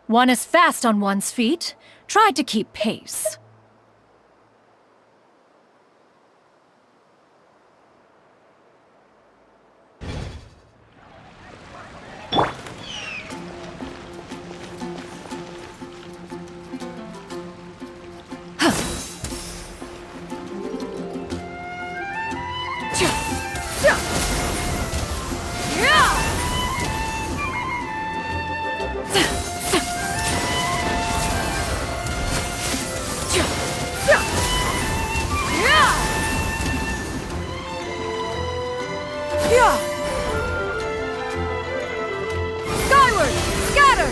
One is fast on one's feet. Try to keep pace. Skyward! Scatter!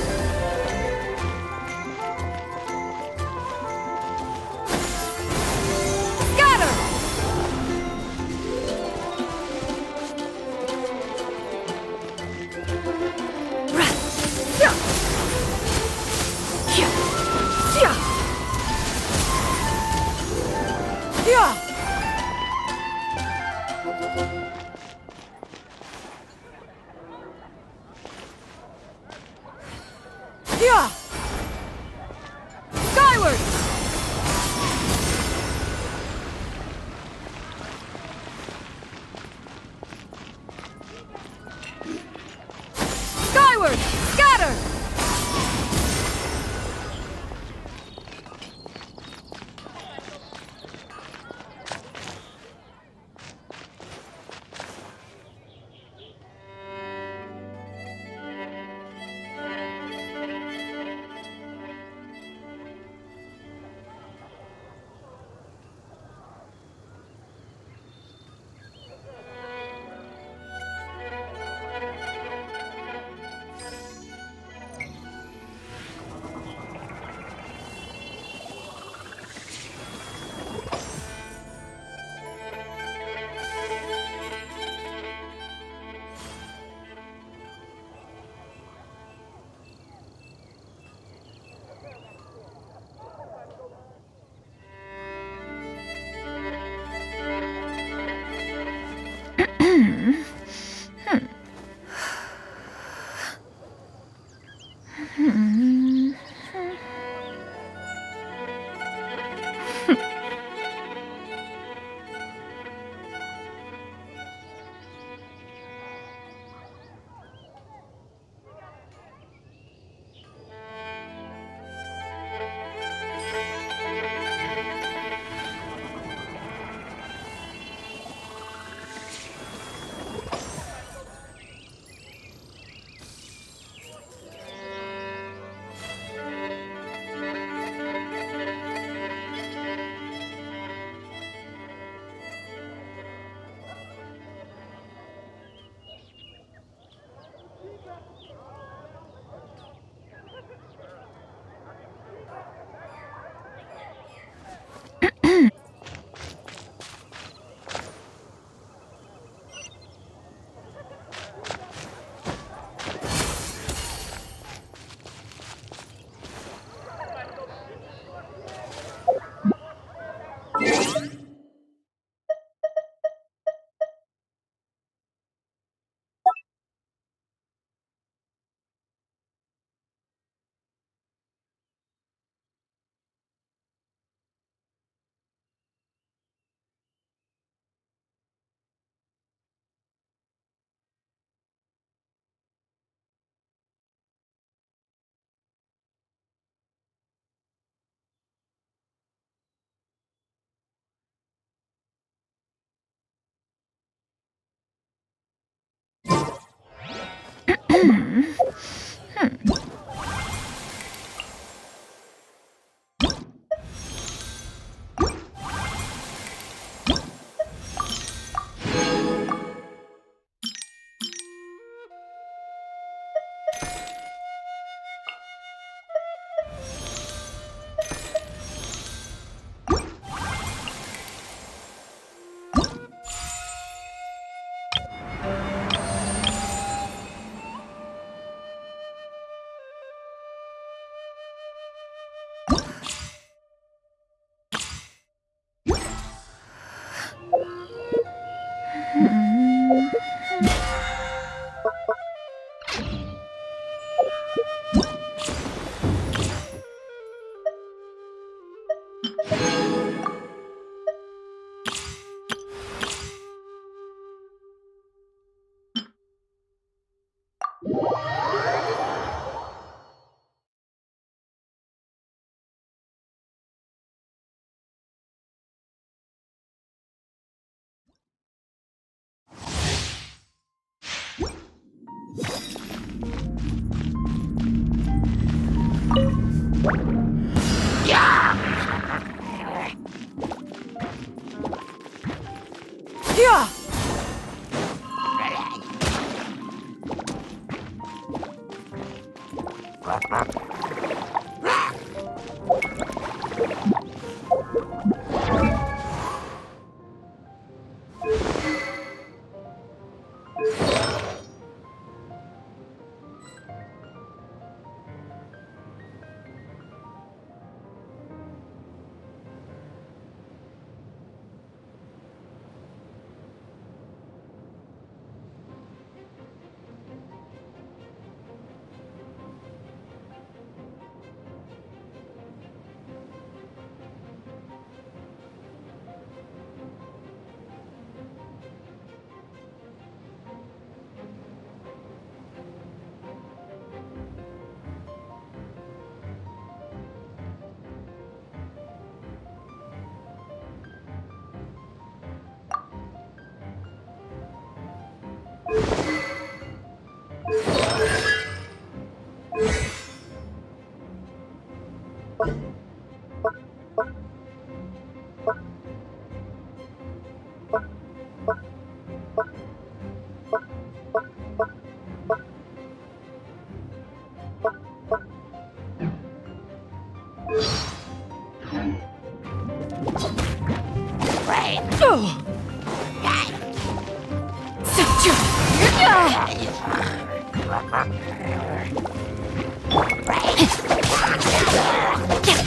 Scatter! Skyward! Skyward! Scatter!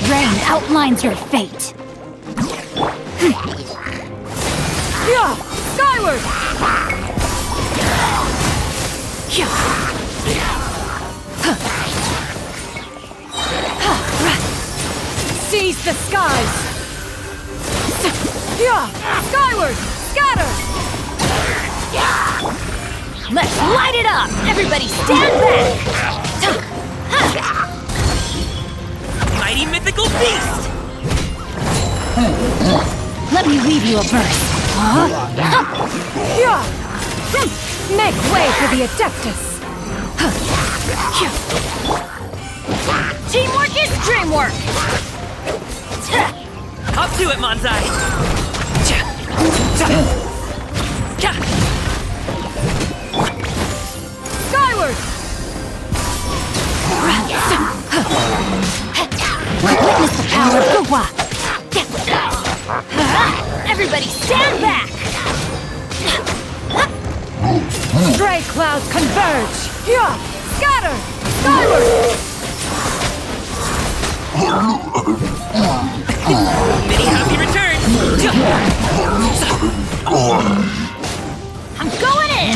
Rain outlines your fate. Skyward! Seize the skies! Skyward! Scatter! Let's light it up! Everybody stand back! Mighty mythical beast! Let me leave you a verse. Make way for the Adeptus! Teamwork is dreamwork! Up to it, Manzai! Skyward! Witness the power of Gua! Everybody stand back! Stray clouds converge! Scatter! Skyward! Many happy returns! I'm going in!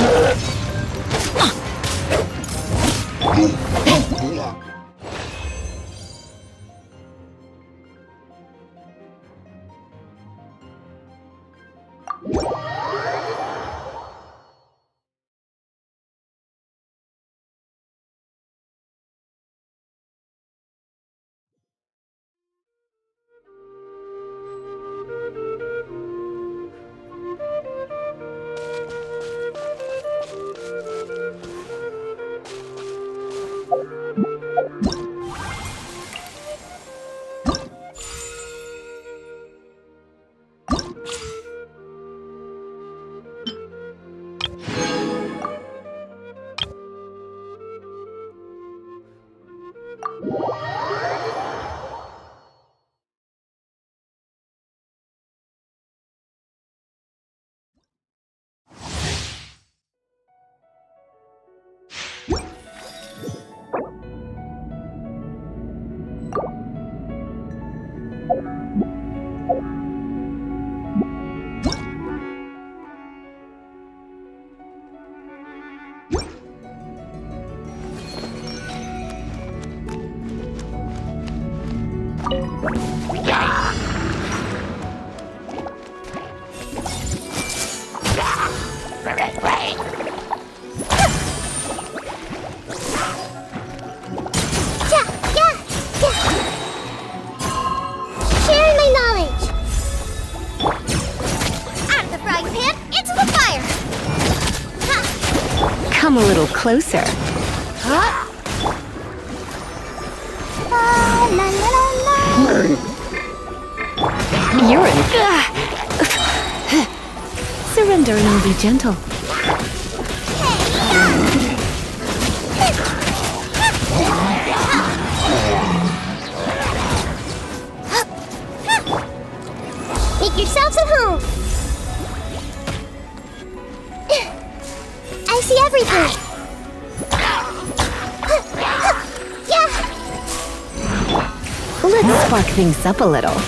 Sharing my knowledge. Out of the frying pan, into the fire. Come a little closer. La la la la. You're in. Surrender and I'll be gentle. Hey. Let's spark things up a little.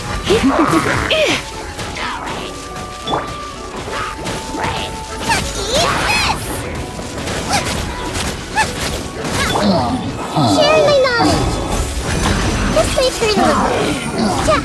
Sharing my knowledge. This may turn a little.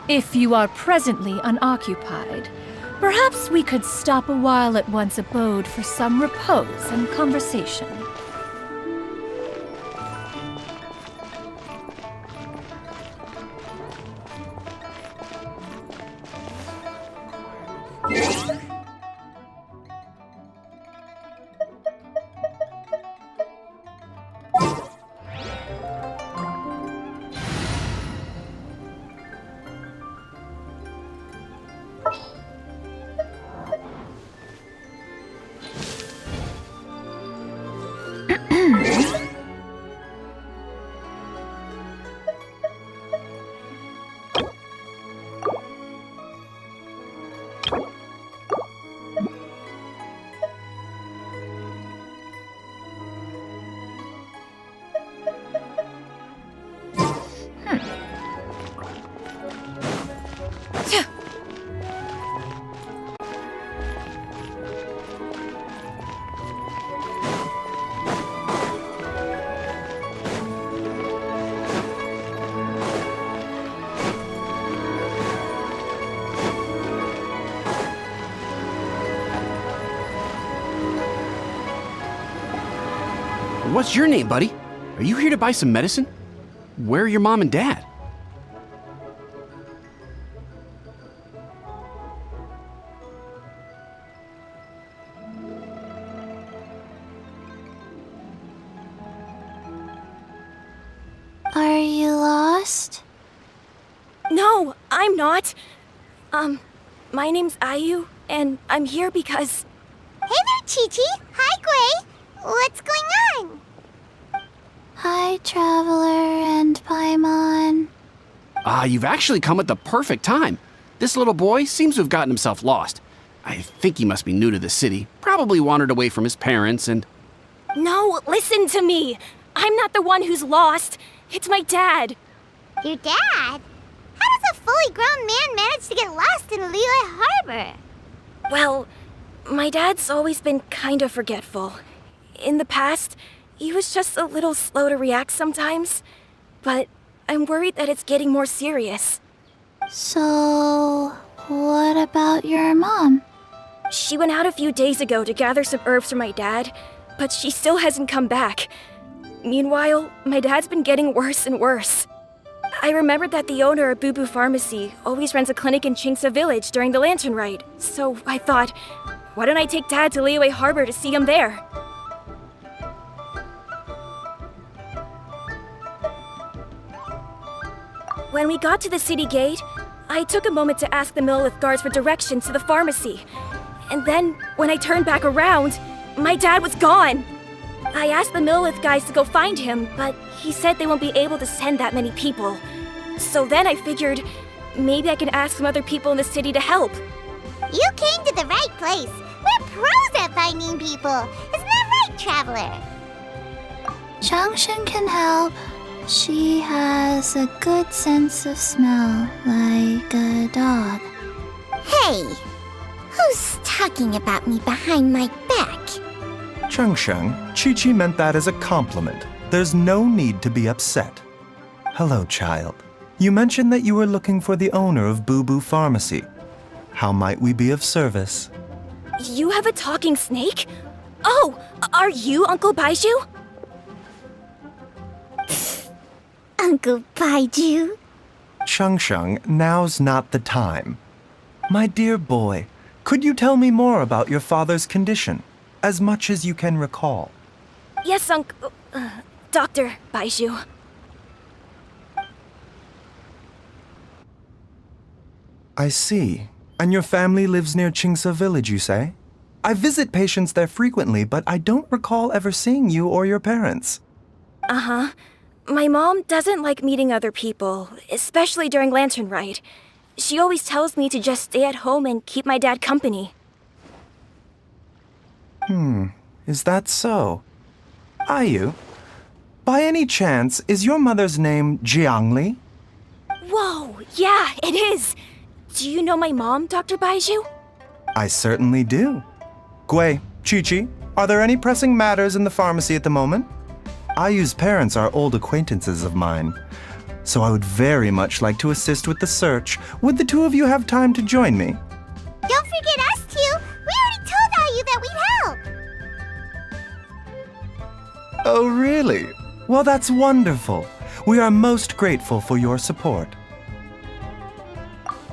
If you are presently unoccupied, perhaps we could stop a while at one's abode for some repose and conversation. What's your name, buddy? Are you here to buy some medicine? Where are your mom and dad? Are you lost? No, I'm not. My name's Ayu, and I'm here because... Hey there, Chi-Chi. Hi, Gray. What's going on? Hi, Traveler and Paimon. You've actually come at the perfect time. This little boy seems to have gotten himself lost. I think he must be new to the city. Probably wandered away from his parents and... No, listen to me. I'm not the one who's lost. It's my dad. Your dad? How does a fully grown man managed to get lost in Liyue Harbor? Well, my dad's always been kind of forgetful. In the past, he was just a little slow to react sometimes. But I'm worried that it's getting more serious. So, what about your mom? She went out a few days ago to gather some herbs for my dad, but she still hasn't come back. Meanwhile, my dad's been getting worse and worse. I remembered that the owner of Boo Boo Pharmacy always runs a clinic in Chingsa Village during the Lantern Ride, so I thought, why don't I take Dad to Liyue Harbor to see him there? When we got to the city gate, I took a moment to ask the Millelith guards for directions to the pharmacy. And then, when I turned back around, my dad was gone! I asked the Millelith guys to go find him, but he said they won't be able to send that many people. So then I figured, maybe I can ask some other people in the city to help. You came to the right place. We're pros at finding people. Isn't that right, Traveler? Changshan can help. She has a good sense of smell, like a dog. Hey! Who's talking about me behind my back? Changshan, Chi-Chi meant that as a compliment. There's no need to be upset. Hello, child. You mentioned that you were looking for the owner of Boo Boo Pharmacy. How might we be of service? You have a talking snake? Oh, are you Uncle Baiju? Uncle Baiju? Changshan, now's not the time. My dear boy, could you tell me more about your father's condition, as much as you can recall? Yes, Dr. Baiju. I see. And your family lives near Chingsa Village, you say? I visit patients there frequently, but I don't recall ever seeing you or your parents. Uh-huh. My mom doesn't like meeting other people, especially during Lantern Ride. She always tells me to just stay at home and keep my dad company. Is that so? Ayu, by any chance, is your mother's name Jiangli? Whoa, yeah, it is! Do you know my mom, Dr. Baiju? I certainly do. Gui, Chi-Chi, are there any pressing matters in the pharmacy at the moment? Ayu's parents are old acquaintances of mine, so I would very much like to assist with the search. Would the two of you have time to join me? Don't forget us two! We already told Ayu that we'd help! Oh, really? Well, that's wonderful. We are most grateful for your support.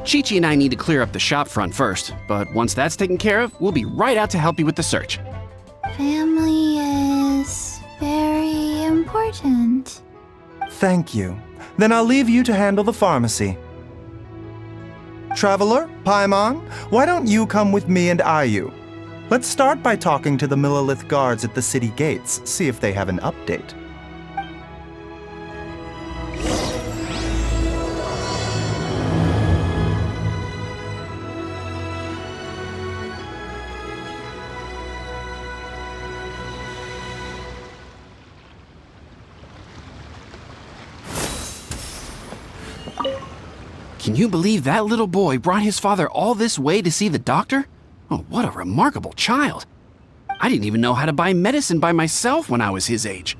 Chi-Chi and I need to clear up the shop front first, but once that's taken care of, we'll be right out to help you with the search. Family is very important. Thank you. Then I'll leave you to handle the pharmacy. Traveler, Paimon, why don't you come with me and Ayu? Let's start by talking to the Millelith guards at the city gates, see if they have an update. Can you believe that little boy brought his father all this way to see the doctor? Oh, what a remarkable child. I didn't even know how to buy medicine by myself when I was his age.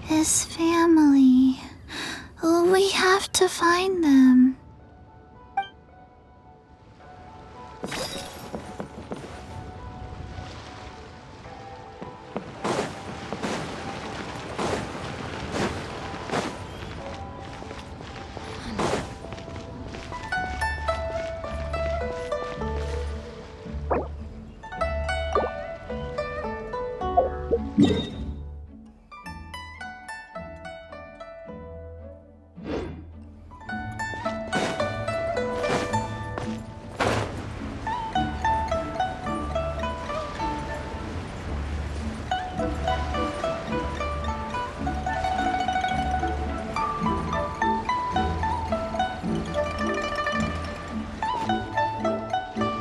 His family. We have to find them.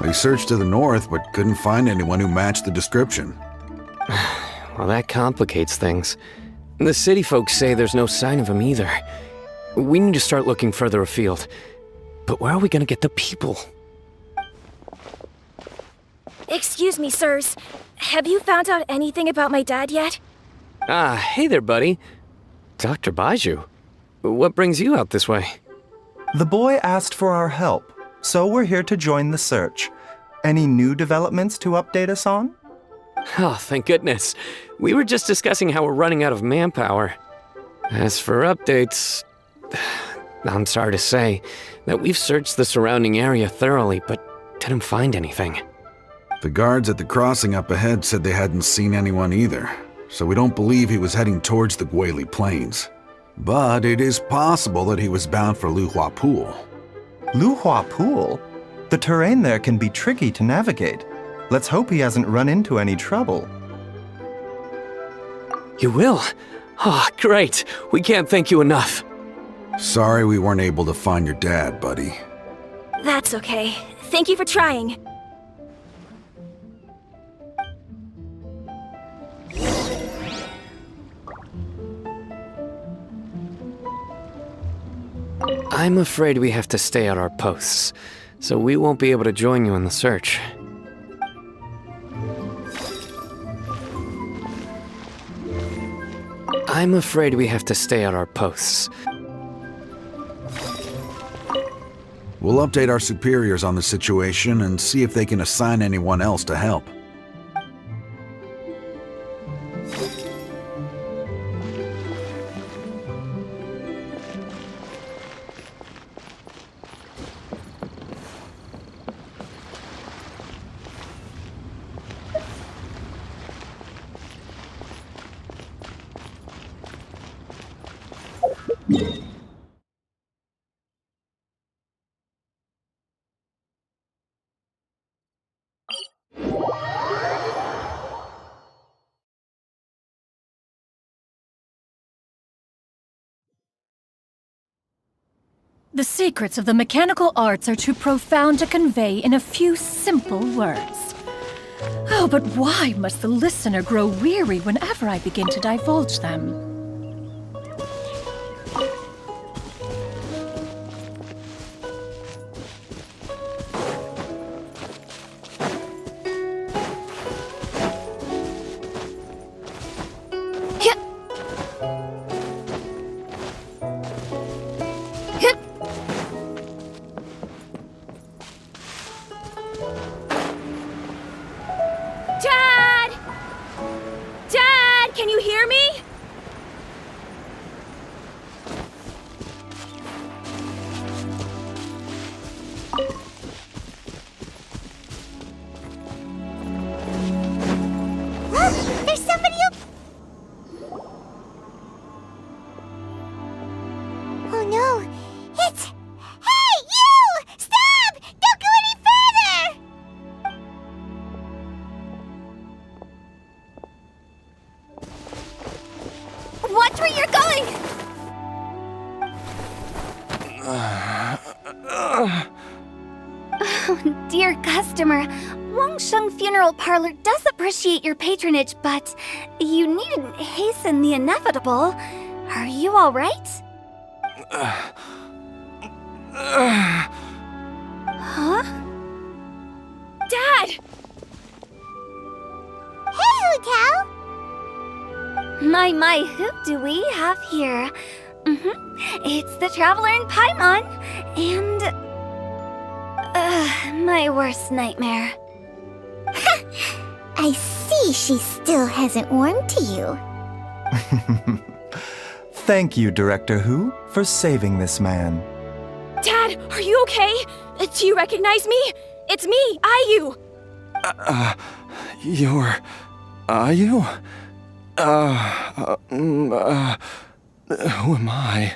We searched to the north, but couldn't find anyone who matched the description. Well, that complicates things. The city folks say there's no sign of him either. We need to start looking further afield. But where are we gonna get the people? Excuse me, sirs. Have you found out anything about my dad yet? Ah, hey there, buddy. Dr. Baiju. What brings you out this way? The boy asked for our help, so we're here to join the search. Any new developments to update us on? Oh, thank goodness. We were just discussing how we're running out of manpower. As for updates, I'm sorry to say that we've searched the surrounding area thoroughly, but didn't find anything. The guards at the crossing up ahead said they hadn't seen anyone either, so we don't believe he was heading towards the Guili Plains. But it is possible that he was bound for Luhua Pool. Luhua Pool? The terrain there can be tricky to navigate. Let's hope he hasn't run into any trouble. You will? Oh, great. We can't thank you enough. Sorry we weren't able to find your dad, buddy. That's okay. Thank you for trying. I'm afraid we have to stay at our posts, so we won't be able to join you in the search. I'm afraid we have to stay at our posts. We'll update our superiors on the situation and see if they can assign anyone else to help. The secrets of the mechanical arts are too profound to convey in a few simple words. Oh, but why must the listener grow weary whenever I begin to divulge them? Dad! Dad, can you hear me? There's somebody up. Oh no, it's... Hey, you! Stop! Don't go any further! Watch where you're going! Oh, dear customer. Wangsheng Funeral Parlor does appreciate your patronage, but you needn't hasten the inevitable. Are you all right? Huh? Dad! Hey, Hu Tao! My, who do we have here? It's the Traveler in Paimon, and... my worst nightmare. I see she still hasn't warmed to you. Thank you, Director Hu, for saving this man. Dad, are you okay? Do you recognize me? It's me, Ayu! You're... Ayu? Who am I?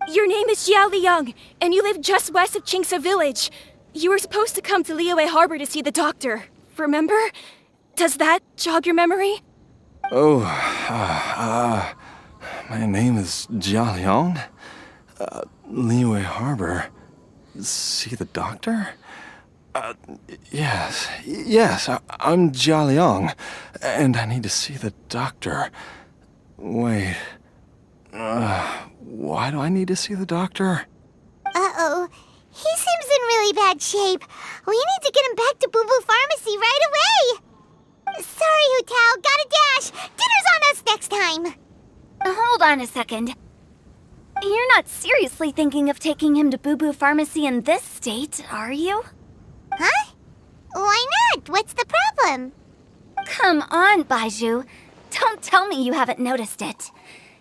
Your name is Xiao Liang, and you live just west of Qingse Village. You were supposed to come to Liyue Harbor to see the doctor. Remember? Does that jog your memory? Oh, my name is Jia Liang. Liyue Harbor. See the doctor? Yes, I'm Jialiang, and I need to see the doctor. Wait, why do I need to see the doctor? Uh-oh. He seems in really bad shape. We need to get him back to Boo Boo Pharmacy right away. Sorry, Hu-Tao. Gotta dash. Dinner's on us next time. Hold on a second. You're not seriously thinking of taking him to Boo Boo Pharmacy in this state, are you? Huh? Why not? What's the problem? Come on, Baiju. Don't tell me you haven't noticed it.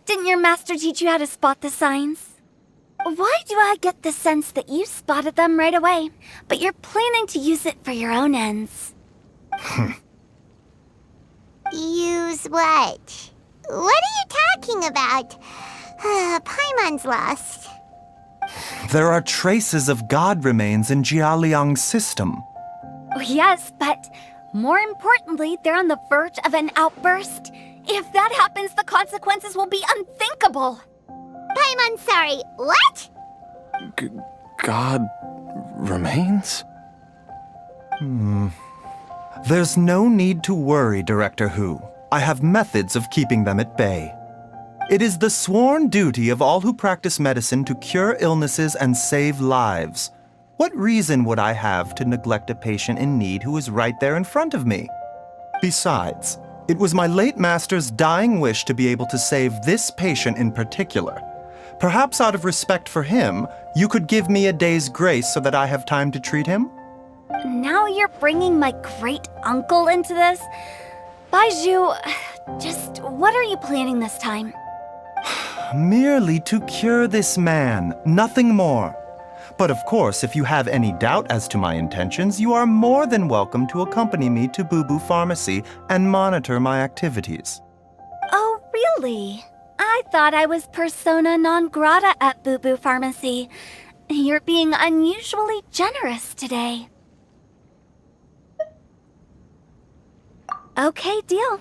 Didn't your master teach you how to spot the signs? Why do I get the sense that you spotted them right away, but you're planning to use it for your own ends? Use what? What are you talking about? Paimon's lost. There are traces of god remains in Jialiang's system. Yes, but more importantly, they're on the verge of an outburst. If that happens, the consequences will be unthinkable. Paimon, sorry. What? God remains? There's no need to worry, Director Hu. I have methods of keeping them at bay. It is the sworn duty of all who practice medicine to cure illnesses and save lives. What reason would I have to neglect a patient in need who is right there in front of me? Besides, it was my late master's dying wish to be able to save this patient in particular. Perhaps out of respect for him, you could give me a day's grace so that I have time to treat him? Now you're bringing my great-uncle into this? Baiju, just what are you planning this time? Merely to cure this man, nothing more. But of course, if you have any doubt as to my intentions, you are more than welcome to accompany me to Boo Boo Pharmacy and monitor my activities. Oh, really? I thought I was persona non grata at Boo Boo Pharmacy. You're being unusually generous today. Okay, deal.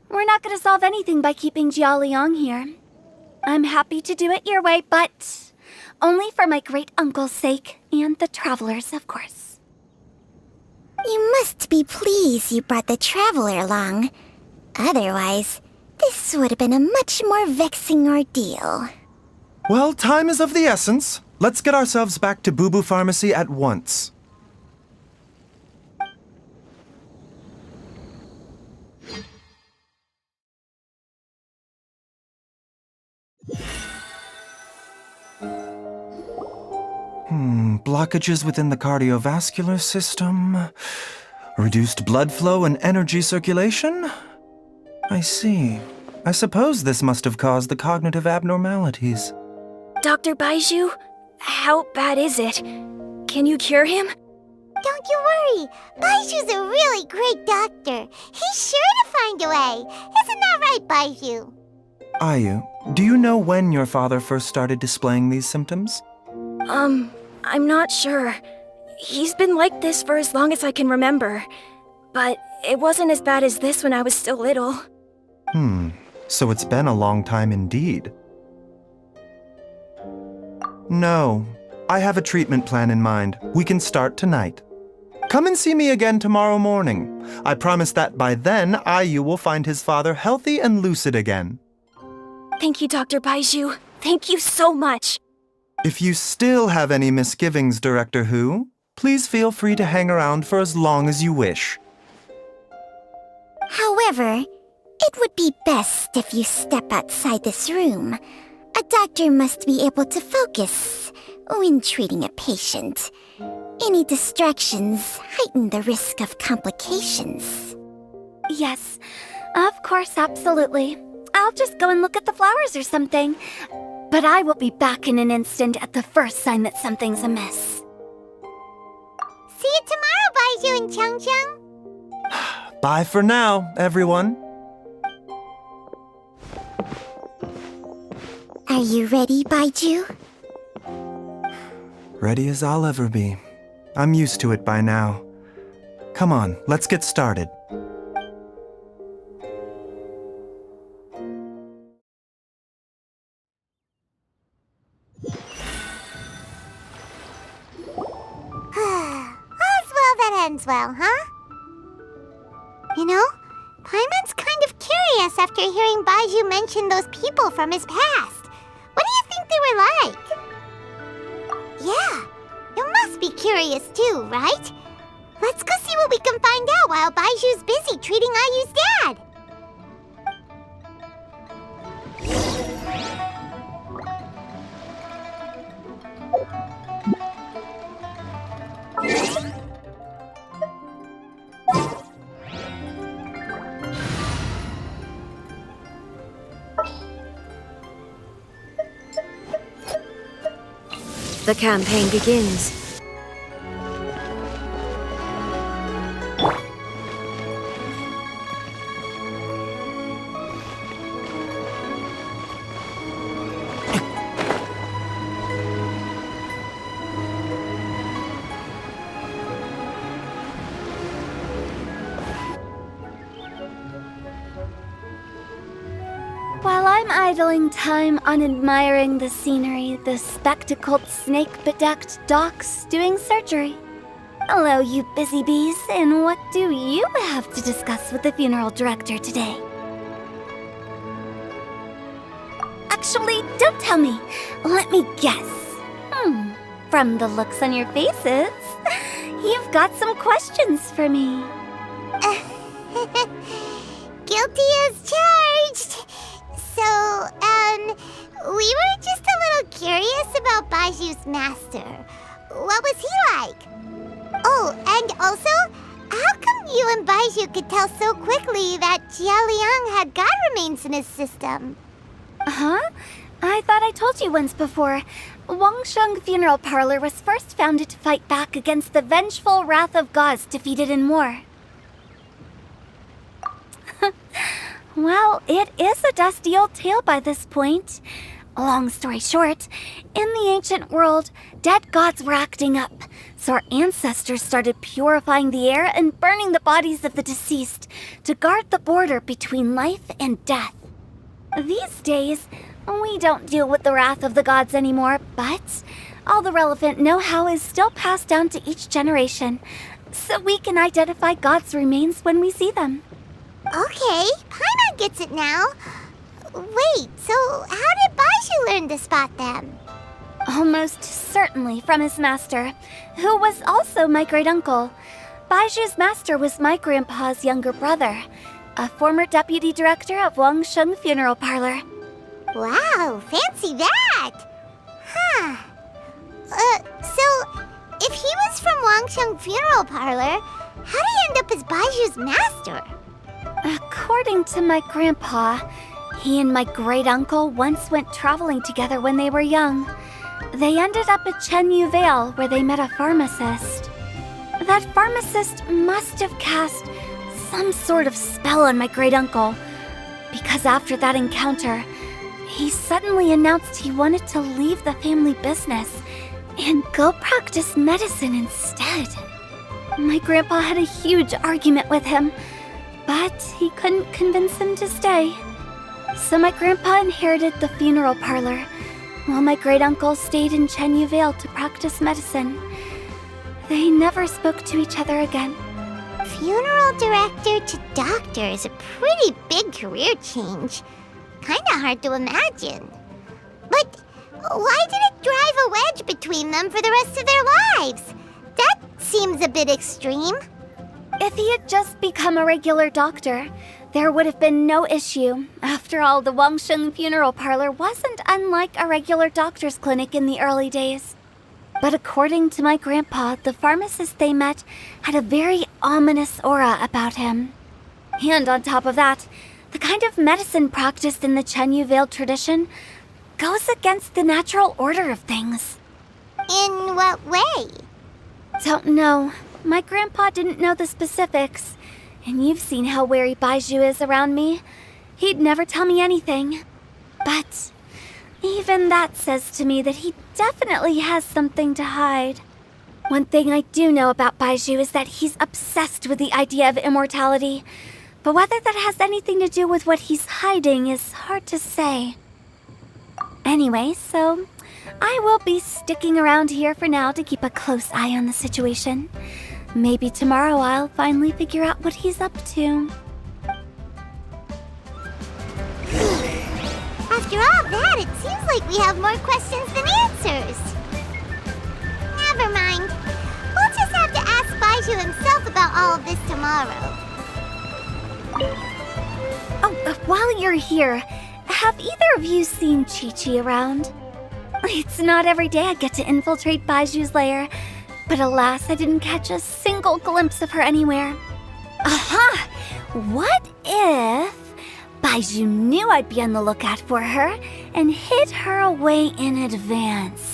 We're not gonna solve anything by keeping Jialiang here. I'm happy to do it your way, but only for my great-uncle's sake and the travelers, of course. You must be pleased you brought the traveler along. Otherwise, this would have been a much more vexing ordeal. Well, time is of the essence. Let's get ourselves back to Boo Boo Pharmacy at once. Blockages within the cardiovascular system, reduced blood flow and energy circulation? I see. I suppose this must have caused the cognitive abnormalities. Dr. Baiju, how bad is it? Can you cure him? Don't you worry. Baiju's a really great doctor. He's sure to find a way. Isn't that right, Baiju? Ayu, do you know when your father first started displaying these symptoms? I'm not sure. He's been like this for as long as I can remember. But it wasn't as bad as this when I was still little. So it's been a long time indeed. No, I have a treatment plan in mind. We can start tonight. Come and see me again tomorrow morning. I promise that by then, Ayu will find his father healthy and lucid again. Thank you, Dr. Baiju. Thank you so much. If you still have any misgivings, Director Hu, please feel free to hang around for as long as you wish. However, it would be best if you step outside this room. A doctor must be able to focus when treating a patient. Any distractions heighten the risk of complications. Yes, of course, absolutely. I'll just go and look at the flowers or something. But I will be back in an instant at the first sign that something's amiss. See you tomorrow, Baiju and Chang-Chang. Bye for now, everyone. Are you ready, Baiju? Ready as I'll ever be. I'm used to it by now. Come on, let's get started. All's ends well, huh? You know, Paimon's kind of curious after hearing Baiju mention those people from his past. What do you think they were like? Yeah, you must be curious too, right? Let's go see what we can find out while Baiju's busy treating Ayu's dad. The campaign begins. While I'm idling time on admiring the scenery, the spectacled snake-bedecked docs doing surgery. Hello, you busy bees, and what do you have to discuss with the funeral director today? Actually, don't tell me. Let me guess. From the looks on your faces, you've got some questions for me. Guilty as charged. So, we were just a little curious about Baiju's master. What was he like? Oh, and also, how come you and Baiju could tell so quickly that Jia Liang had god remains in his system? Huh? I thought I told you once before. Wangsheng Funeral Parlor was first founded to fight back against the vengeful wrath of gods defeated in war. Well, it is a dusty old tale by this point. Long story short, in the ancient world, dead gods were acting up, so our ancestors started purifying the air and burning the bodies of the deceased to guard the border between life and death. These days, we don't deal with the wrath of the gods anymore, but all the relevant know-how is still passed down to each generation, so we can identify gods' remains when we see them. Okay, Paimon gets it now. Wait, so how did Baiju learn to spot them? Almost certainly from his master, who was also my great-uncle. Baiju's master was my grandpa's younger brother, a former deputy director of Wangsheng Funeral Parlor. Wow, fancy that! Huh. So, if he was from Wangsheng Funeral Parlor, how did he end up as Baiju's master? According to my grandpa, he and my great-uncle once went traveling together when they were young. They ended up at Chenyu Vale, where they met a pharmacist. That pharmacist must have cast some sort of spell on my great-uncle, because after that encounter, he suddenly announced he wanted to leave the family business and go practice medicine instead. My grandpa had a huge argument with him, but he couldn't convince him to stay. So my grandpa inherited the funeral parlor, while my great-uncle stayed in Chenyu Vale to practice medicine. They never spoke to each other again. Funeral director to doctor is a pretty big career change. Kinda hard to imagine. But why did it drive a wedge between them for the rest of their lives? That seems a bit extreme. If he had just become a regular doctor, there would have been no issue. After all, the Wangsheng Funeral Parlor wasn't unlike a regular doctor's clinic in the early days. But according to my grandpa, the pharmacist they met had a very ominous aura about him. And on top of that, the kind of medicine practiced in the Chenyu Vale tradition goes against the natural order of things. In what way? Don't know. My grandpa didn't know the specifics, and you've seen how wary Baiju is around me. He'd never tell me anything. But even that says to me that he definitely has something to hide. One thing I do know about Baiju is that he's obsessed with the idea of immortality, but whether that has anything to do with what he's hiding is hard to say. Anyway, so I will be sticking around here for now to keep a close eye on the situation. Maybe tomorrow I'll finally figure out what he's up to. After all that, it seems like we have more questions than answers. Never mind. We'll just have to ask Baiju himself about all of this tomorrow. Oh, while you're here, have either of you seen Chi-Chi around? It's not every day I get to infiltrate Baiju's lair, but alas, I didn't catch a single glimpse of her anywhere. Aha! What if Baiju knew I'd be on the lookout for her and hid her away in advance?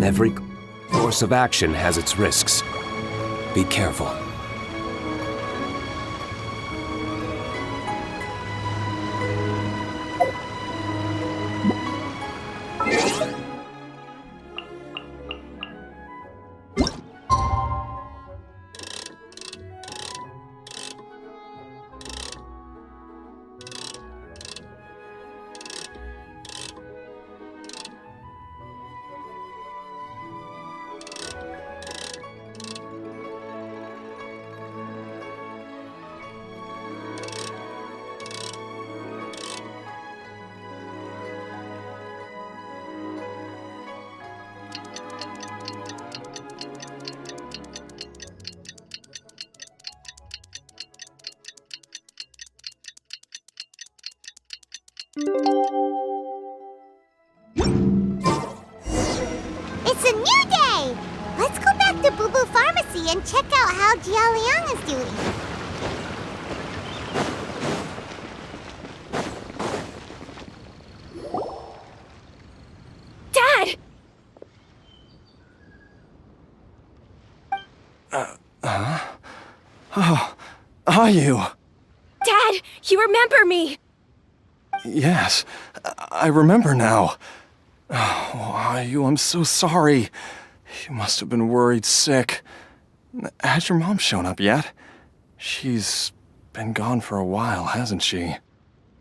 Every course of action has its risks. Be careful. It's a new day! Let's go back to Boo Boo Pharmacy and check out how Jia Liang is doing. Dad! Oh, are you? Dad, you remember me! Yes, I remember now. Oh, Ayu, I'm so sorry. You must have been worried sick. Has your mom shown up yet? She's been gone for a while, hasn't she?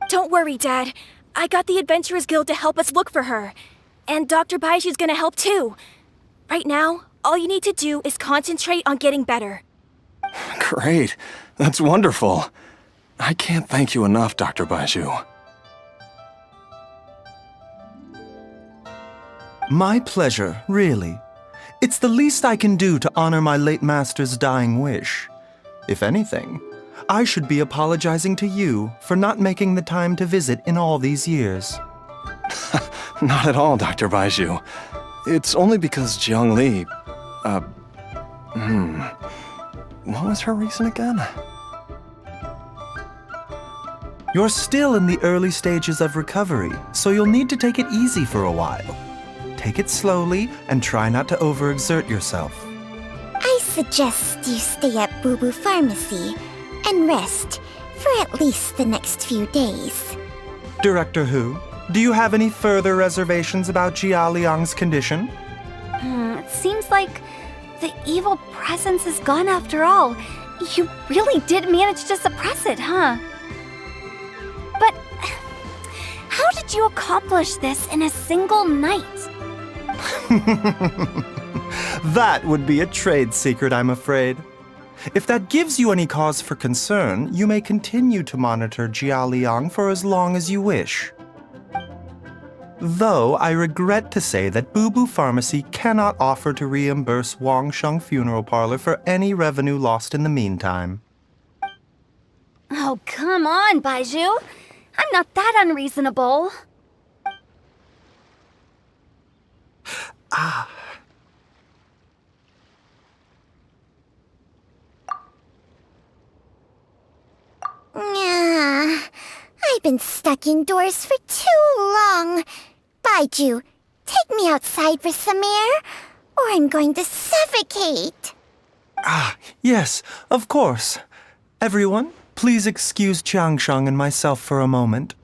Don't worry, Dad. I got the Adventurers Guild to help us look for her. And Dr. Baiju's gonna help too. Right now, all you need to do is concentrate on getting better. Great. That's wonderful. I can't thank you enough, Dr. Baiju. My pleasure, really. It's the least I can do to honor my late master's dying wish. If anything, I should be apologizing to you for not making the time to visit in all these years. Not at all, Dr. Baiju. It's only because Jiang Li, what was her reason again? You're still in the early stages of recovery, so you'll need to take it easy for a while. Take it slowly and try not to overexert yourself. I suggest you stay at Boo Boo Pharmacy and rest for at least the next few days. Director Hu, do you have any further reservations about Jia Liang's condition? It seems like the evil presence is gone after all. You really did manage to suppress it, huh? But how did you accomplish this in a single night? That would be a trade secret, I'm afraid. If that gives you any cause for concern, you may continue to monitor Jia Liang for as long as you wish. Though I regret to say that Boo Boo Pharmacy cannot offer to reimburse Wang Sheng Funeral Parlor for any revenue lost in the meantime. Oh, come on, Baizhu. I'm not that unreasonable. I've been stuck indoors for too long. Baizhu, take me outside for some air, or I'm going to suffocate. Yes, of course. Everyone, please excuse Qiangsheng and myself for a moment.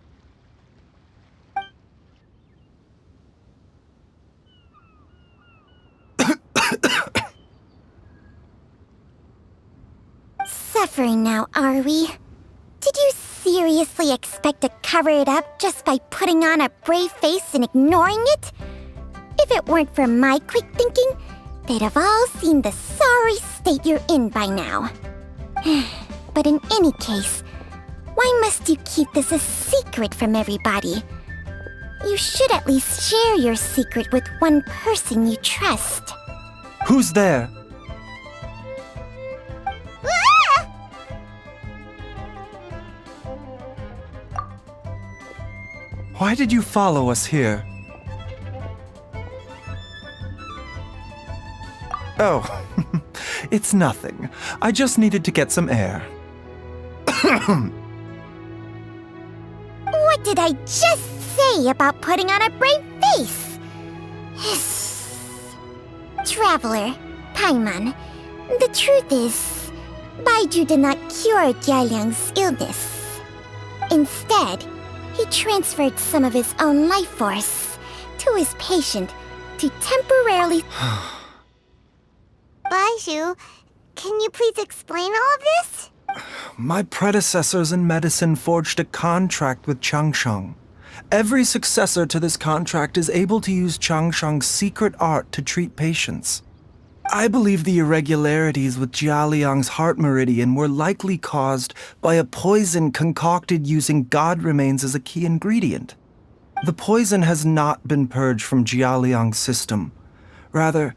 Suffering now, are we? Did you seriously expect to cover it up just by putting on a brave face and ignoring it? If it weren't for my quick thinking, they'd have all seen the sorry state you're in by now. But in any case, why must you keep this a secret from everybody? You should at least share your secret with one person you trust. Who's there? Why did you follow us here? Oh, it's nothing. I just needed to get some air. What did I just say about putting on a brave face? Traveler, Paimon, the truth is, Baizhu did not cure Jialiang's illness. Instead, he transferred some of his own life force to his patient to temporarily... Baizhu, can you please explain all of this? My predecessors in medicine forged a contract with Changsheng. Every successor to this contract is able to use Changsheng's secret art to treat patients. I believe the irregularities with Jia Liang's heart meridian were likely caused by a poison concocted using god remains as a key ingredient. The poison has not been purged from Jia Liang's system. Rather,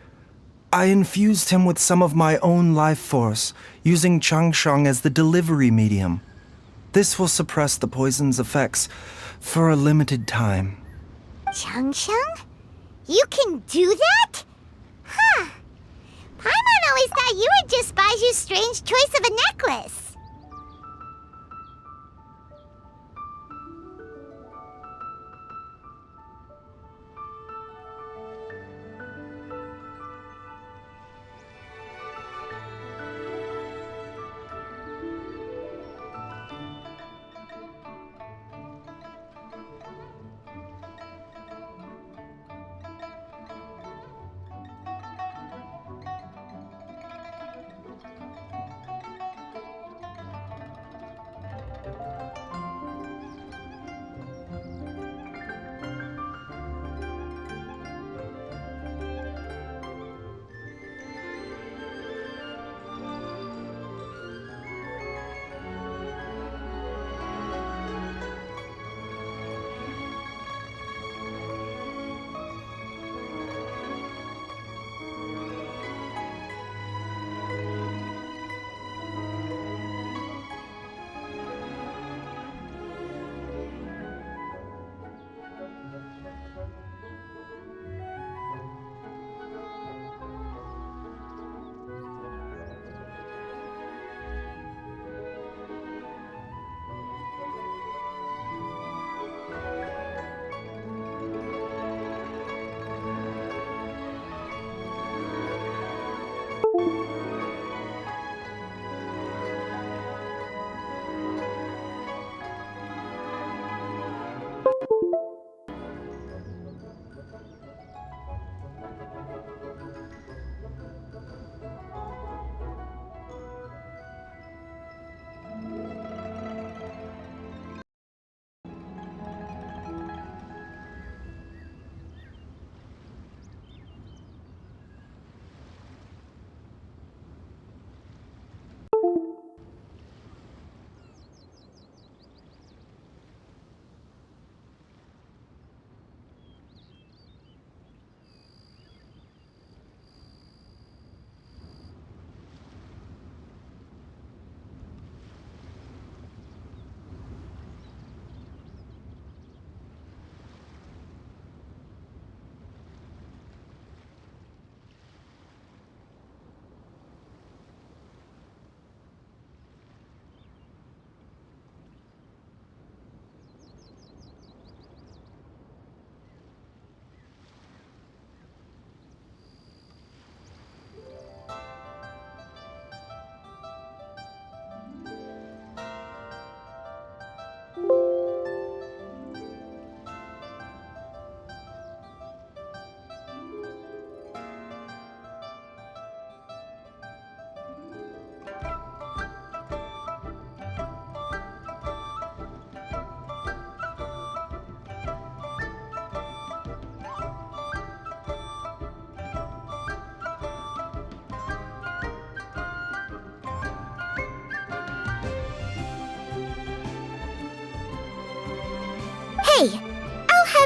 I infused him with some of my own life force, using Changsheng as the delivery medium. This will suppress the poison's effects for a limited time. Changsheng? You can do that? Huh. Paimon always thought you were just Baiju's strange choice of a necklace.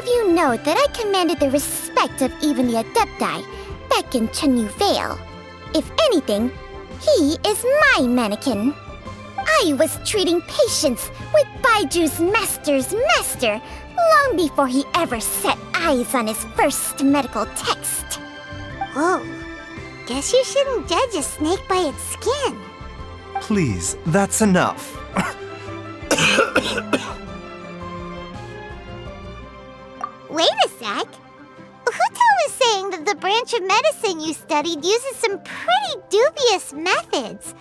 of you know that I commanded the respect of even the Adepti back in Chenyu Vale. If anything, he is my mannequin. I was treating patients with Baiju's master's master long before he ever set eyes on his first medical text. Whoa. Guess you shouldn't judge a snake by its skin. Please, that's enough. Wait a sec. Huto was saying that the branch of medicine you studied uses some pretty dubious methods.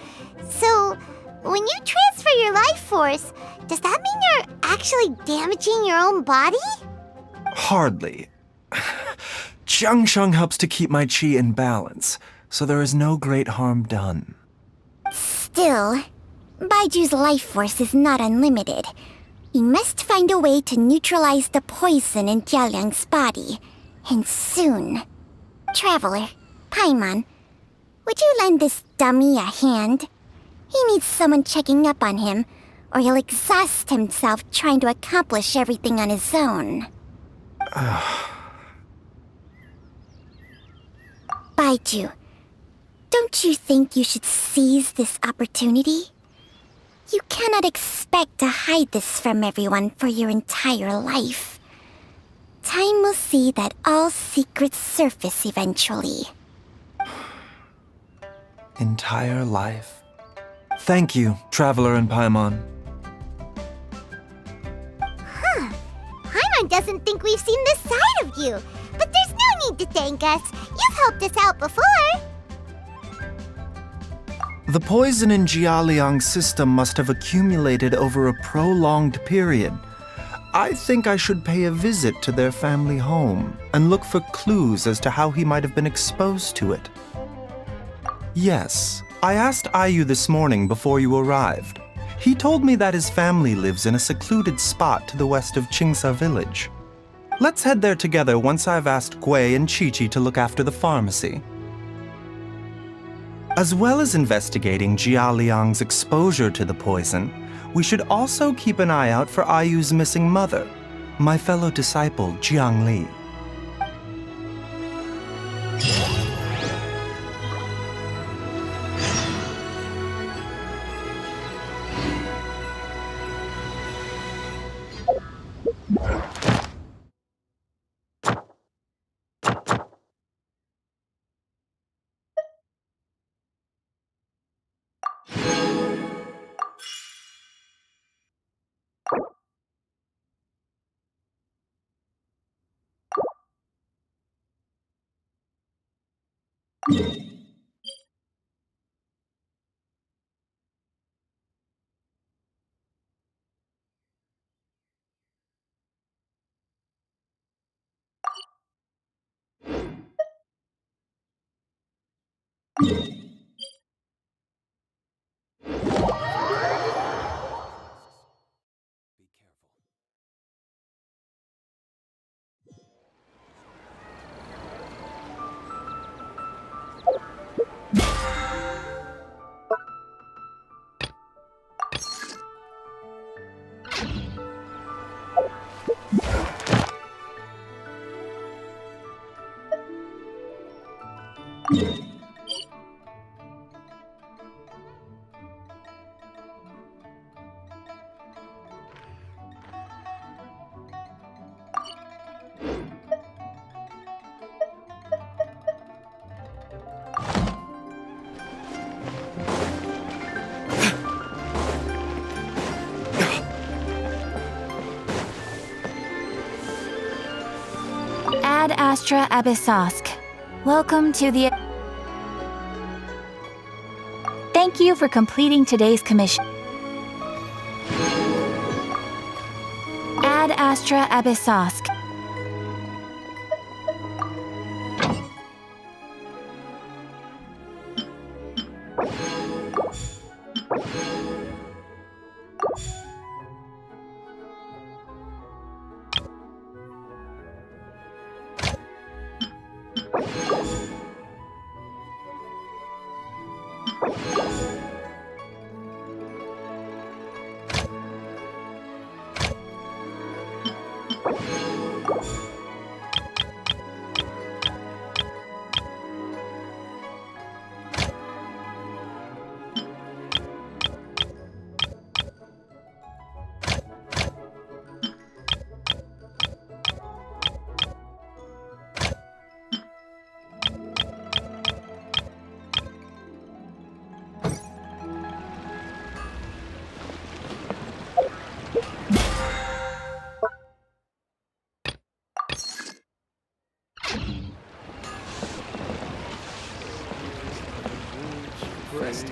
So, when you transfer your life force, does that mean you're actually damaging your own body? Hardly. Jiangsheng helps to keep my chi in balance, so there is no great harm done. Still, Baiju's life force is not unlimited. We must find a way to neutralize the poison in Jialiang's body. And soon. Traveler, Paimon, would you lend this dummy a hand? He needs someone checking up on him, or he'll exhaust himself trying to accomplish everything on his own. Baiju, don't you think you should seize this opportunity? You cannot expect to hide this from everyone for your entire life. Time will see that all secrets surface eventually. Entire life. Thank you, Traveler and Paimon. Huh. Paimon doesn't think we've seen this side of you. But there's no need to thank us. You've helped us out before. The poison in Jialiang's system must have accumulated over a prolonged period. I think I should pay a visit to their family home and look for clues as to how he might have been exposed to it. Yes, I asked Ayu this morning before you arrived. He told me that his family lives in a secluded spot to the west of Qingsa village. Let's head there together once I've asked Gui and Chi-Chi to look after the pharmacy. As well as investigating Jialiang's exposure to the poison, we should also keep an eye out for Ayu's missing mother, my fellow disciple Jiang Li. Ad Astra Abyssosk. Welcome to the... Thank you for completing today's commission. Ad Astra Abyssosk. manifest.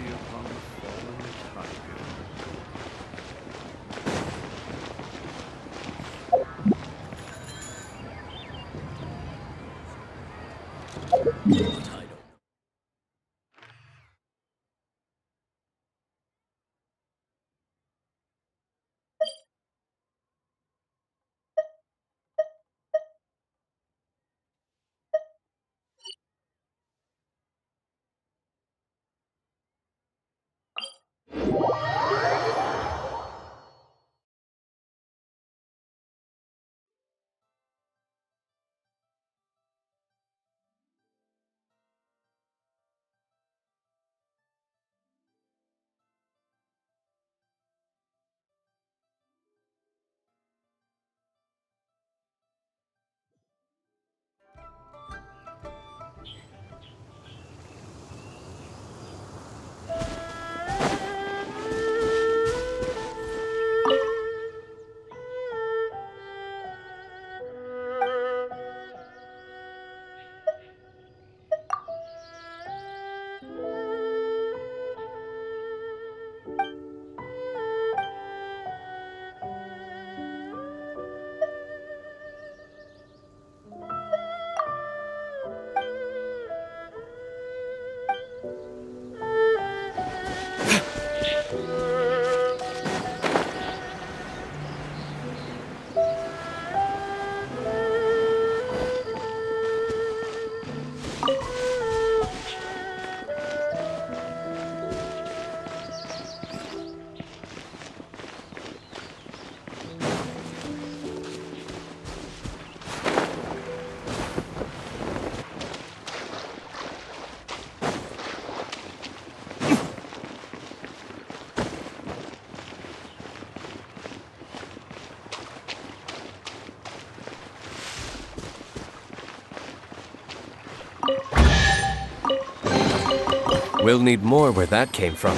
We'll need more where that came from.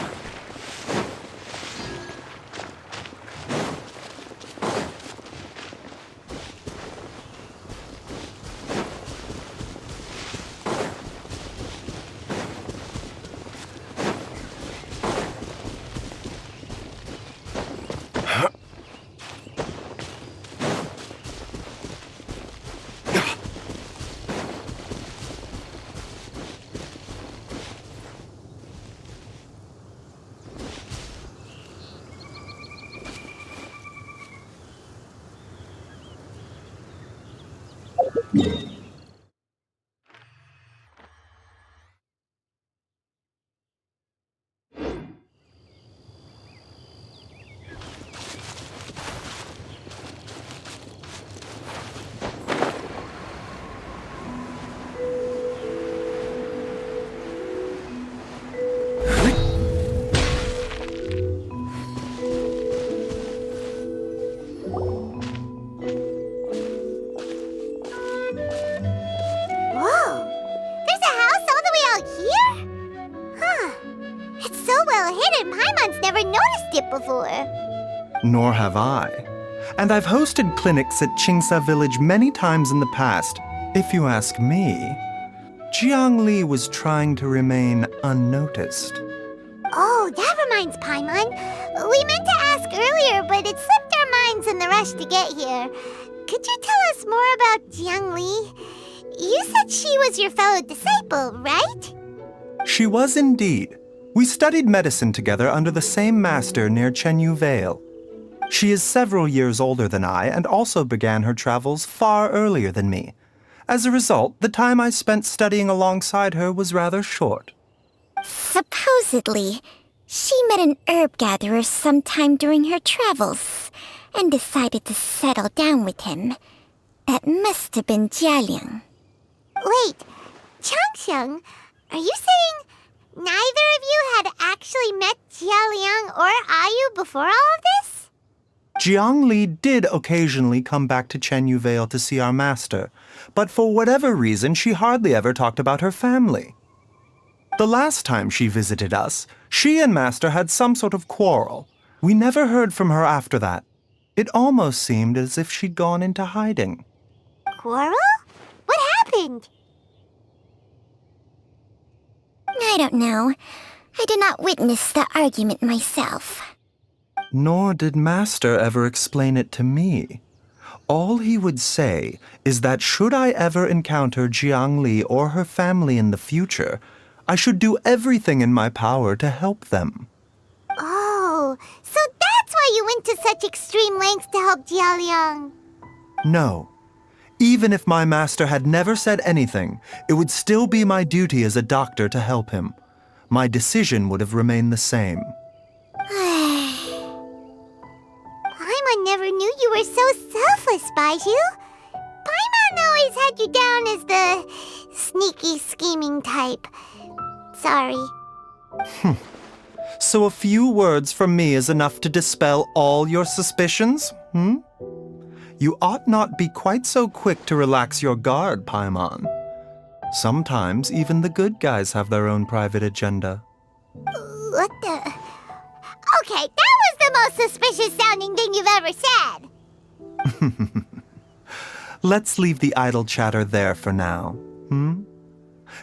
Whoa! There's a house all the way out here? Huh. It's so well hidden, Paimon's never noticed it before. Nor have I. And I've hosted clinics at Qingsa Village many times in the past. If you ask me, Jiang Li was trying to remain unnoticed. Oh, that reminds Paimon. We meant to ask earlier, but it slipped our minds in the rush to get here. Could you tell us more about Jiang Li? You said she was your fellow disciple, right? She was indeed. We studied medicine together under the same master near Chenyu Vale. She is several years older than I and also began her travels far earlier than me. As a result, the time I spent studying alongside her was rather short. Supposedly, she met an herb gatherer sometime during her travels and decided to settle down with him. That must have been Jialiang. Wait, Changxiang, are you saying neither of you had actually met Jialiang or Ayu before all of this? Jiang Li did occasionally come back to Chenyu Vale to see our master, but for whatever reason, she hardly ever talked about her family. The last time she visited us, she and Master had some sort of quarrel. We never heard from her after that. It almost seemed as if she'd gone into hiding. Quarrel? What happened? I don't know. I did not witness the argument myself. Nor did Master ever explain it to me. All he would say is that should I ever encounter Jiangli or her family in the future, I should do everything in my power to help them. Oh, so that's why you went to such extreme lengths to help Jialiang. No. Even if my master had never said anything, it would still be my duty as a doctor to help him. My decision would have remained the same. Paimon never knew you were so selfless, Baiju. Paimon always had you down as the sneaky, scheming type. Sorry. So a few words from me is enough to dispel all your suspicions, You ought not be quite so quick to relax your guard, Paimon. Sometimes even the good guys have their own private agenda. What the... Okay, that was the most suspicious-sounding thing you've ever said. Let's leave the idle chatter there for now,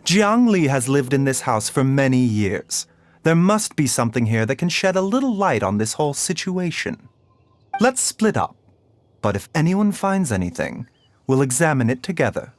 Jiangli has lived in this house for many years. There must be something here that can shed a little light on this whole situation. Let's split up. But if anyone finds anything, we'll examine it together.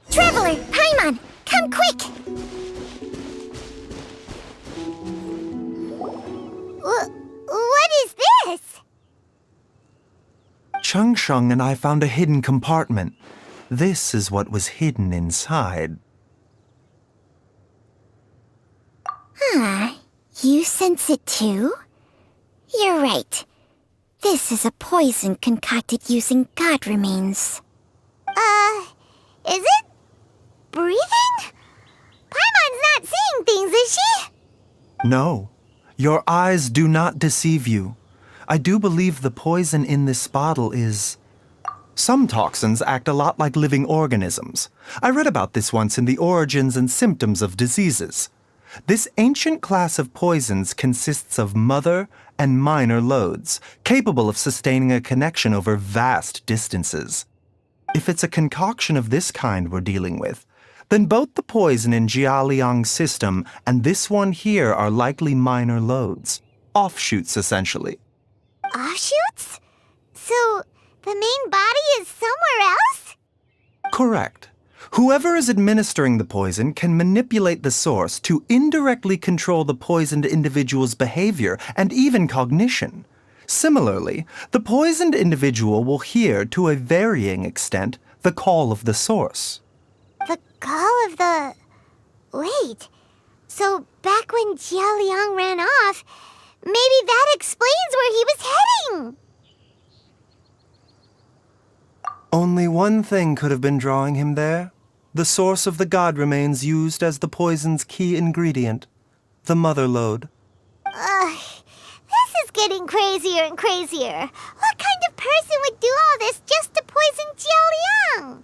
Traveler, Paimon, come quick! What is this? Chung Sheng and I found a hidden compartment. This is what was hidden inside. You sense it too? You're right. This is a poison concocted using god remains. Is it? Breathing? Paimon's not seeing things, is she? No, your eyes do not deceive you. I do believe the poison in this bottle is... Some toxins act a lot like living organisms. I read about this once in the Origins and Symptoms of Diseases. This ancient class of poisons consists of mother and minor loads, capable of sustaining a connection over vast distances. If it's a concoction of this kind we're dealing with, then both the poison in Jialiang's system and this one here are likely minor loads. Offshoots, essentially. Offshoots? So, the main body is somewhere else? Correct. Whoever is administering the poison can manipulate the source to indirectly control the poisoned individual's behavior and even cognition. Similarly, the poisoned individual will hear, to a varying extent, the call of the source. The call of the... Wait. So, back when Jialiang ran off, maybe that explains where he was heading! Only one thing could have been drawing him there. The source of the god remains used as the poison's key ingredient, the mother lode. This is getting crazier and crazier. What kind of person would do all this just to poison Jialiang?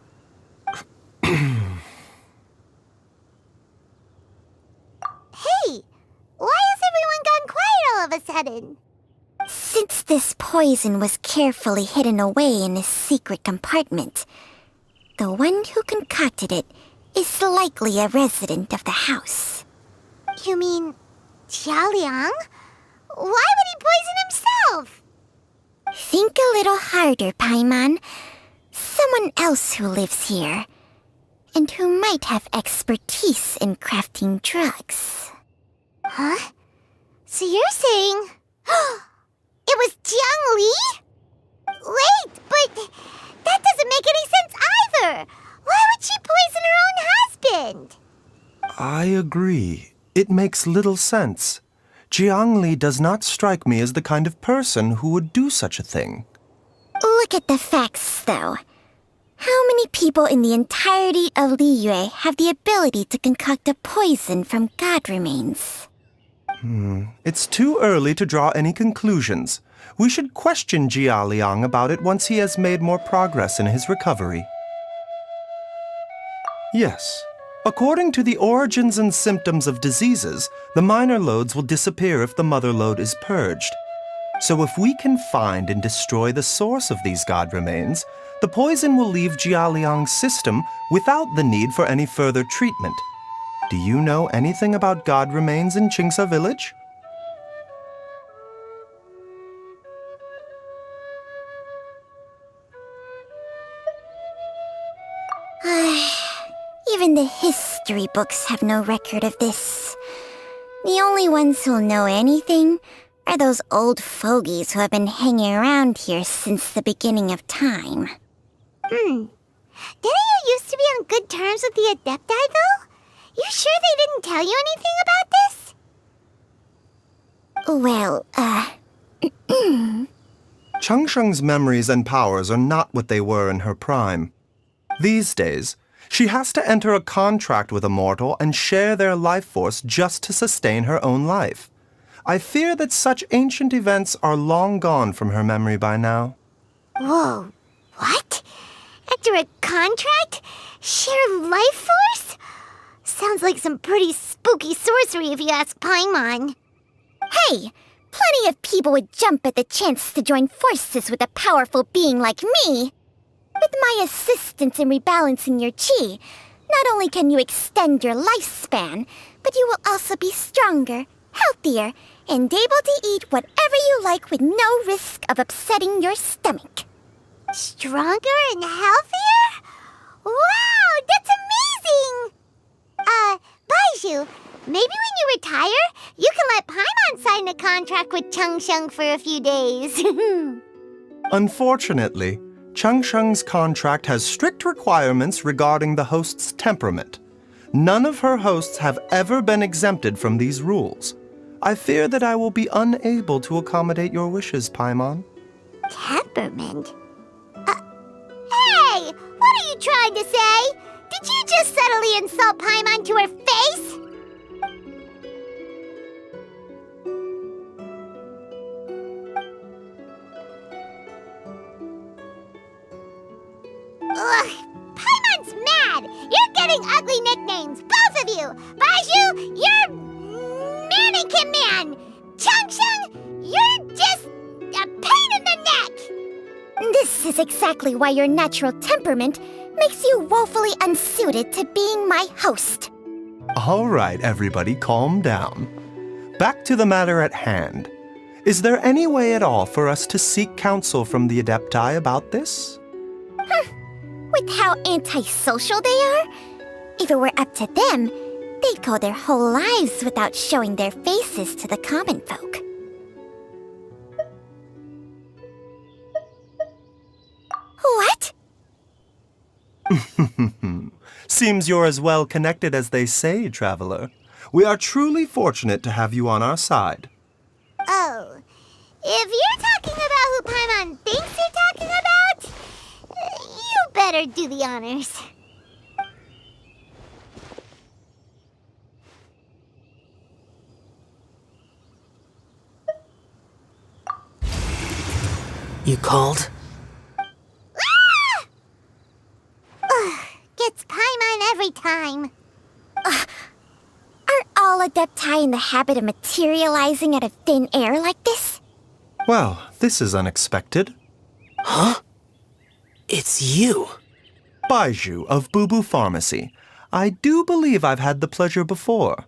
Hey, why has everyone gone quiet all of a sudden? Since this poison was carefully hidden away in a secret compartment, the one who concocted it is likely a resident of the house. You mean Jialiang? Why would he poison himself? Think a little harder, Paimon. Someone else who lives here. and who might have expertise in crafting drugs. Huh? So you're saying... it was Jiang Li? Wait, but that doesn't make any sense either! Why would she poison her own husband? I agree. It makes little sense. Jiang Li does not strike me as the kind of person who would do such a thing. Look at the facts, though. How many people in the entirety of Liyue have the ability to concoct a poison from god remains? It's too early to draw any conclusions. We should question Jia Liang about it once he has made more progress in his recovery. Yes. According to the origins and symptoms of diseases, the minor loads will disappear if the mother load is purged. So if we can find and destroy the source of these god remains, the poison will leave Jia Liang's system without the need for any further treatment. Do you know anything about god remains in Qingsa village? Even the history books have no record of this. The only ones who'll know anything are those old fogies who have been hanging around here since the beginning of time. Didn't you used to be on good terms with the Adepti, though? You sure they didn't tell you anything about this? Well, Changsheng's memories and powers are not what they were in her prime. These days, she has to enter a contract with a mortal and share their life force just to sustain her own life. I fear that such ancient events are long gone from her memory by now. Whoa, what? After a contract? Share life force? Sounds like some pretty spooky sorcery if you ask Paimon. hey, plenty of people would jump at the chance to join forces with a powerful being like me. With my assistance in rebalancing your chi, not only can you extend your lifespan, but you will also be stronger, healthier, and able to eat whatever you like with no risk of upsetting your stomach. Stronger and healthier? Wow, that's amazing! Baizhu, maybe when you retire, you can let Paimon sign a contract with Changsheng for a few days. Unfortunately, Changsheng's contract has strict requirements regarding the host's temperament. None of her hosts have ever been exempted from these rules. I fear that I will be unable to accommodate your wishes, Paimon. Temperament? Hey! What are you trying to say? Did you just subtly insult Paimon to her face? Ugh! Paimon's mad! You're getting ugly nicknames, both of you! Baizhu, you're Mannequin Man! Changsheng, you're just a pain in the neck! This is exactly why your natural temperament makes you woefully unsuited to being my host. All right, everybody, calm down. Back to the matter at hand. Is there any way at all for us to seek counsel from the Adepti about this? With how antisocial they are, if it were up to them, they'd go their whole lives without showing their faces to the common folk. What? Seems you're as well connected as they say, traveler. We are truly fortunate to have you on our side. Oh, if you're talking about who Paimon thinks you're talking about, you better do the honors. You called? Gets Paimon every time. Are all Adepti in the habit of materializing out of thin air like this? Well, this is unexpected. Huh? It's you. Baizhu of Boo Pharmacy. I do believe I've had the pleasure before.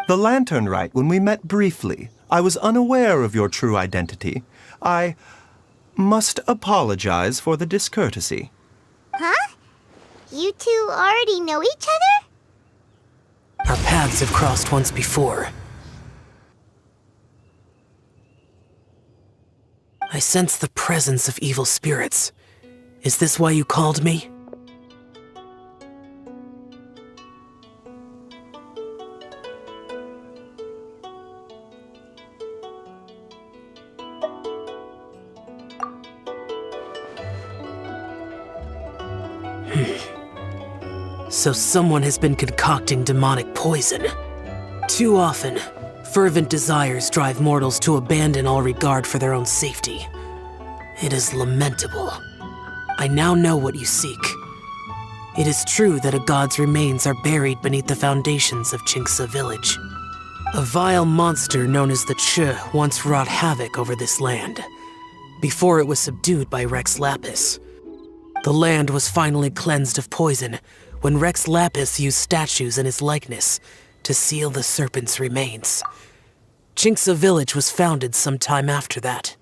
The Lantern Rite, when we met briefly, I was unaware of your true identity. I must apologize for the discourtesy. Huh? You two already know each other? Our paths have crossed once before. I sense the presence of evil spirits. Is this why you called me? So someone has been concocting demonic poison. Too often, fervent desires drive mortals to abandon all regard for their own safety. It is lamentable. I now know what you seek. It is true that a god's remains are buried beneath the foundations of Jinxa village. A vile monster known as the Ch once wrought havoc over this land, before it was subdued by Rex Lapis. The land was finally cleansed of poison when Rex Lapis used statues in his likeness to seal the serpent's remains. Jinxa village was founded some time after that.